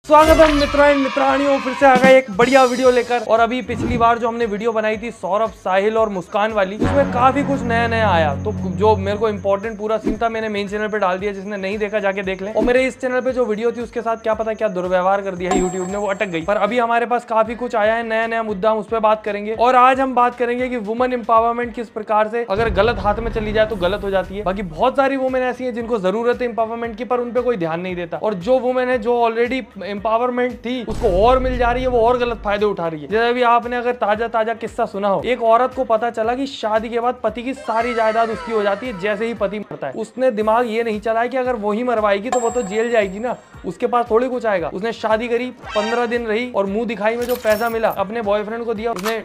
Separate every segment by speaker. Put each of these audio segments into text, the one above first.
Speaker 1: स्वागत है मित्रों एंड मित्राणियों, फिर से आ गए एक बढ़िया वीडियो लेकर। और अभी पिछली बार जो हमने वीडियो बनाई थी सौरभ, साहिल और मुस्कान वाली, उसमें काफी कुछ नया नया आया। तो जो मेरे को इंपॉर्टेंट पूरा सीन था मैंने मेन चैनल पे डाल दिया, जिसने नहीं देखा जाके देख लें। और मेरे इस चैनल पे जो वीडियो थी उसके साथ क्या पता क्या दुर्व्यवहार कर दिया है यूट्यूब ने, वो अटक गई। पर अभी हमारे पास काफी कुछ आया है, नया नया मुद्दा, हम उस पर बात करेंगे। और आज हम बात करेंगे कि वुमेन एम्पावरमेंट किस प्रकार से अगर गलत हाथ में चली जाए तो गलत हो जाती है। बाकी बहुत सारी वुमेन ऐसी है जिनको जरूरत है एम्पावरमेंट की, पर उनपे कोई ध्यान नहीं देता। और जो वुमेन है जो ऑलरेडी एम्पावरमेंट थी उसको और मिल जा रही है, वो और गलत फायदे उठा रही है। जैसे अभी आपने अगर ताजा किस्सा सुना हो, एक औरत को पता चला कि शादी के बाद पति की सारी जायदाद उसकी हो जाती है जैसे ही पति मरता है। उसने दिमाग ये नहीं चला है कि अगर वो ही मरवाएगी तो वो तो जेल जाएगी ना, उसके पास थोड़ी कुछ आएगा। उसने शादी करी, 15 दिन रही और मुंह दिखाई में जो पैसा मिला अपने बॉयफ्रेंड को दिया, उसने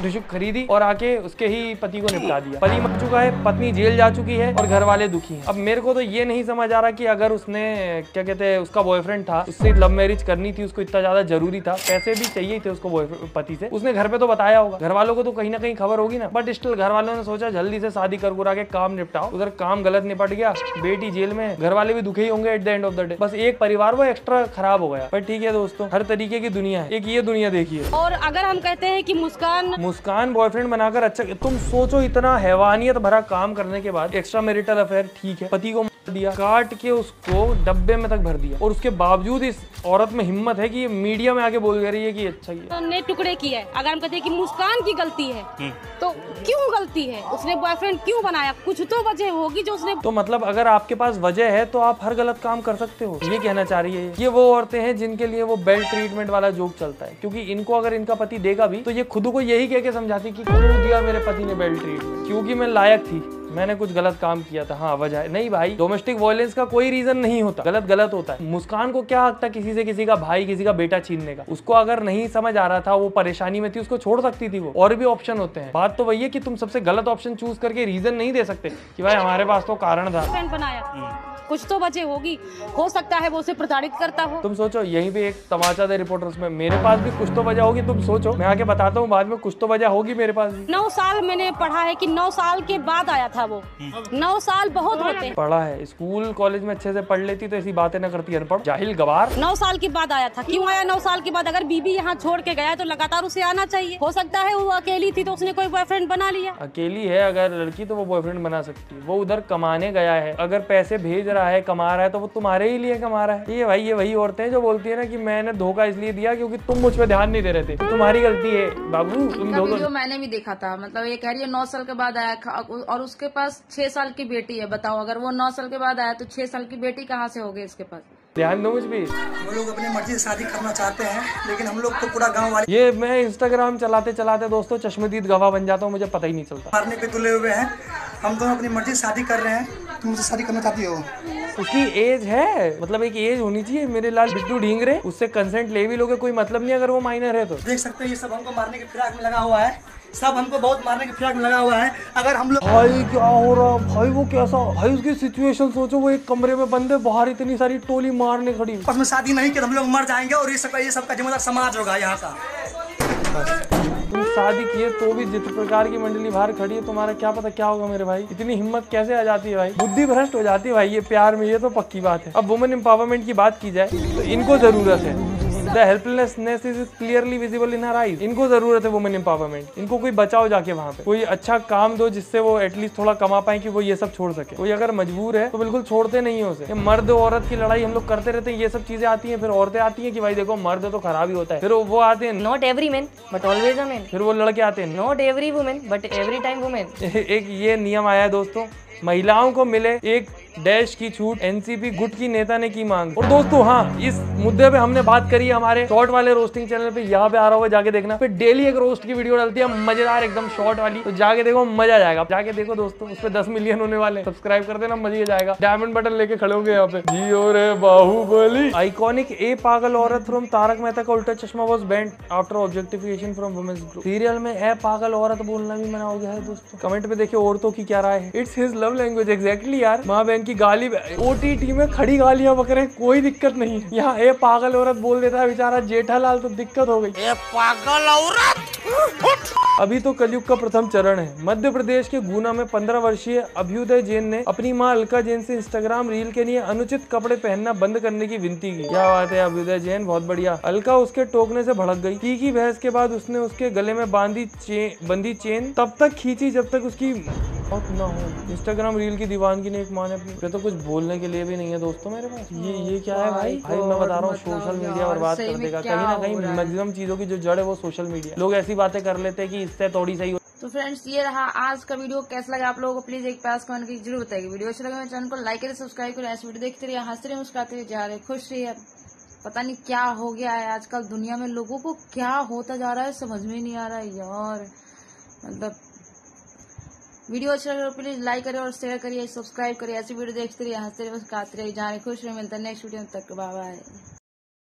Speaker 1: ढुसुक खरीदी और आके उसके ही पति को निपटा दिया। पति मर चुका है, पत्नी जेल जा चुकी है और घर वाले दुखी हैं। अब मेरे को तो ये नहीं समझ आ रहा कि अगर उसने क्या कहते हैं उसका बॉयफ्रेंड था, उससे लव मैरिज करनी थी, उसको इतना ज्यादा जरूरी था, पैसे भी चाहिए थे उसको पति से, उसने घर पे तो बताया होगा, घर वालों को तो कहीं ना कहीं खबर होगी ना। बट स्टिल घर वालों ने सोचा जल्दी से शादी कर के काम निपटाओ। उधर काम गलत निपट गया, बेटी जेल में, घर वाले भी दुखी होंगे at the end of the day. बस एक परिवार वो एक्स्ट्रा खराब हो गया। पर ठीक है दोस्तों, हर तरीके की दुनिया है, एक ये दुनिया देखिए।
Speaker 2: और अगर हम कहते हैं कि मुस्कान
Speaker 1: बॉयफ्रेंड बनाकर अच्छा, तुम सोचो इतना हैवानियत भरा काम करने के बाद एक्स्ट्रा मैरिटल अफेयर, ठीक है, पति को दिया, काट के उसको डब्बे में तक भर दिया, और उसके बावजूद इस औरत में हिम्मत है कि मीडिया में आके बोल रही है कि अच्छा किया,
Speaker 2: ने टुकड़े किए। अगर हम कहते हैं कि मुस्कान की गलती है तो क्यों गलती है, उसने बॉयफ्रेंड क्यों बनाया, कुछ तो वजह होगी जो उसने।
Speaker 1: तो मतलब अगर आपके पास वजह है तो आप हर गलत काम कर सकते हो, ये कहना चाह रही है। ये वो औरतें हैं जिनके लिए वो बेल्ट ट्रीटमेंट वाला जोक चलता है, क्योंकि इनको अगर इनका पति देगा भी तो ये खुद को यही कह के समझाती कि क्यों दिया मेरे पति ने बेल्ट ट्रीटमेंट, क्योंकि मैं लायक थी, मैंने कुछ गलत काम किया था। हाँ वजह नहीं भाई, डोमेस्टिक वायलेंस का कोई रीजन नहीं होता, गलत होता है। मुस्कान को क्या हक था किसी से किसी का भाई, किसी का बेटा छीनने का? उसको अगर नहीं समझ आ रहा था, वो परेशानी में थी, उसको छोड़ सकती थी वो। और भी ऑप्शन होते हैं। बात तो वही है कि तुम सबसे गलत ऑप्शन चूज करके रीजन नहीं दे सकते कि भाई हमारे पास तो कारण था,
Speaker 2: बनाया, कुछ तो वजह होगी, हो सकता है वो उसे प्रताड़ित करता हो।
Speaker 1: तुम सोचो, यहीं पे एक तमाचा दे रिपोर्टर्स में, मेरे पास भी कुछ तो वजह होगी। तुम सोचो, मैं आके बताता हूँ बाद में, कुछ तो वजह होगी मेरे पास भी।
Speaker 2: 9 साल मैंने पढ़ा है कि 9 साल के बाद आया था वो। 9 साल बहुत होते हैं।
Speaker 1: पढ़ा है, स्कूल कॉलेज में अच्छे से पढ़ लेती तो ऐसी बातें न करती, अनपढ़ जाहिल गवार।
Speaker 2: 9 साल के बाद आया था, क्यों आया 9 साल के बाद? अगर बीबी यहाँ छोड़ के गया तो लगातार उसे आना चाहिए। हो सकता है वो अकेली थी तो उसने कोई बॉयफ्रेंड बना लिया।
Speaker 1: अकेली है अगर लड़की तो वो बॉयफ्रेंड बना सकती है, वो उधर कमाने गया है, अगर पैसे भेज रहा है, कमा रहा है, तो वो तुम्हारे ही लिए कमा रहा है। ये भाई ये वही औरतें हैं जो बोलती है ना कि मैंने धोखा इसलिए दिया क्योंकि तुम मुझ पे ध्यान नहीं दे रहे थे, तो तुम्हारी गलती है बाबू। तुम
Speaker 3: वीडियो मैंने भी देखा था, मतलब ये कह रही है 9 साल के बाद आया और उसके पास 6 साल की बेटी है। बताओ, अगर वो 9 साल के बाद आया तो 6 साल की बेटी कहाँ से होगी इसके पास?
Speaker 1: ध्यान दो मुझ पे।
Speaker 4: वो लोग अपनी मर्जी से शादी करना चाहते हैं, लेकिन हम लोग तो पूरा गांव वाले।
Speaker 1: ये मैं इंस्टाग्राम चलाते चलाते दोस्तों चश्मदीद गवाह बन जाता हूँ, मुझे पता ही नहीं चलता।
Speaker 4: मारने पे तुले हुए हैं, हम दोनों अपनी मर्जी से शादी कर रहे हैं। तुम मुझसे शादी करना चाहती हो?
Speaker 1: उसकी एज है, मतलब एक एज होनी चाहिए। मेरे लाल बिट्टू ढींगरे, उससे कंसेंट ले भी लोगे, कोई मतलब नहीं अगर वो माइनर है तो।
Speaker 4: देख सकते हैं ये सब हमको मारने के फिराक में लगा हुआ है, सब हमको बहुत मारने के फिराक में लगा हुआ है। अगर हम लोग
Speaker 1: भाई क्या हो रहा भाई, वो कैसा भाई, उसकी सिचुएशन सोचो, वो एक कमरे में बंद है, बाहर इतनी सारी टोली मारने खड़ी।
Speaker 4: बस में शादी नहीं कि हम लोग मर जाएंगे और ये सब का जिम्मेदार समाज होगा यहाँ का।
Speaker 1: तुम शादी किए तो भी जिस प्रकार की मंडली बाहर खड़ी है, तुम्हारा क्या पता क्या होगा मेरे भाई। इतनी हिम्मत कैसे आ जाती है भाई, बुद्धि भ्रष्ट हो जाती है भाई ये प्यार में, ये तो पक्की बात है। अब वुमेन एम्पावरमेंट की बात की जाए तो इनको जरूरत है, the helplessness is clearly visible in her eyes. इनको जरूरत है वुमेन एम्पावरमेंट, इनको कोई बचाओ जाके वहाँ पे, कोई अच्छा काम दो जिससे वो एटलीस्ट थोड़ा कमा पाए कि वो ये सब छोड़ सके। कोई अगर मजबूर है तो बिल्कुल छोड़ते नहीं है उसे। ये मर्द औरत की लड़ाई हम लोग करते रहते हैं, ये सब चीजें आती हैं, फिर औरतें आती हैं कि भाई देखो मर्द तो खराब ही होता है, फिर वो आते हैं
Speaker 5: not every man but always a man,
Speaker 1: फिर वो लड़के आते हैं
Speaker 5: not every women but every time women.
Speaker 1: एक ये नियम आया है दोस्तों, महिलाओं को मिले 1 डैश की छूट, एनसीपी गुट की नेता ने की मांग। और दोस्तों हाँ, इस मुद्दे पे हमने बात करी है हमारे शॉर्ट वाले रोस्टिंग चैनल पे, यहाँ पे आ रहा होगा, जाके देखना। फिर डेली एक रोस्ट की वीडियो डालती है मजेदार एकदम शॉर्ट वाली, तो जाके देखो मजा आ जाएगा। जाके देखो दोस्तों, उस पे 10 मिलियन होने वाले, सब्सक्राइब कर देना, मजा आ जाएगा। डायमंड बटन लेके खड़े होंगे यहाँ पे। जियो रे बाहुबली। आइकॉनिक ए पागल औरत फ्रॉम तारक मेहता का उल्टा चश्मा was banned after objectification from women's group. Serial में ए पागल औरत बोलना भी मना हो गया है दोस्तों। कमेंट पे देखिए औरतों की क्या राय है। It's his love love language exactly यार। माँ बहन की गाली OTT में खड़ी गालियां बकरे, कोई दिक्कत नहीं। यहाँ ए पागल औरत बोल देता है बेचारा जेठालाल तो दिक्कत हो गई। ए पागल औरत। अभी तो कलयुग का प्रथम चरण है। मध्य प्रदेश के गुना में 15 वर्षीय अभ्युदय जैन ने अपनी मां अलका जैन से इंस्टाग्राम रील के लिए अनुचित कपड़े पहनना बंद करने की विनती की। क्या बात है अभ्युदय जैन, बहुत बढ़िया। अलका उसके टोकने से भड़क गई। की बहस के बाद उसने उसके गले में बंदी चेन तब तक खींची जब तक उसकी मौत ना हो। इंस्टाग्राम रील की दीवानगी ने एक मां ने अपनी, तो कुछ बोलने के लिए भी नहीं है दोस्तों मेरे पास। ये क्या है भाई मैं बता रहा हूँ, सोशल मीडिया बर्बाद कर देगा कहीं ना कहीं। मैक्सिमम चीजों की जो जड़ है वो सोशल मीडिया। लोग ऐसी बातें कर लेते हैं कि इससे थोड़ी सही।
Speaker 3: तो फ्रेंड्स ये रहा आज का वीडियो। कैसा लगा आप लोगों को प्लीज एक प्यास कमेंट करके जरूर बताइए। वीडियो अच्छा लगा मेरे चैनल को लाइक करें, सब्सक्राइब करें। ऐसे वीडियो देखते रहिए, हंसते रहिए, मुस्कुराते रहिए, जा रहे खुश रहिए। पता नहीं क्या हो गया है आजकल दुनिया में, लोगों को क्या होता जा रहा है समझ में नहीं आ रहा है यार। मतलब वीडियो अच्छा लगे तो प्लीज लाइक करें और शेयर करिए, सब्सक्राइब करिए। ऐसी वीडियो देखते रहिए, हंसते रहिए, मुस्कुराते रहिए, जा रहे खुश रहिए। मिलता है नेक्स्ट वीडियो तक, बाय बाय।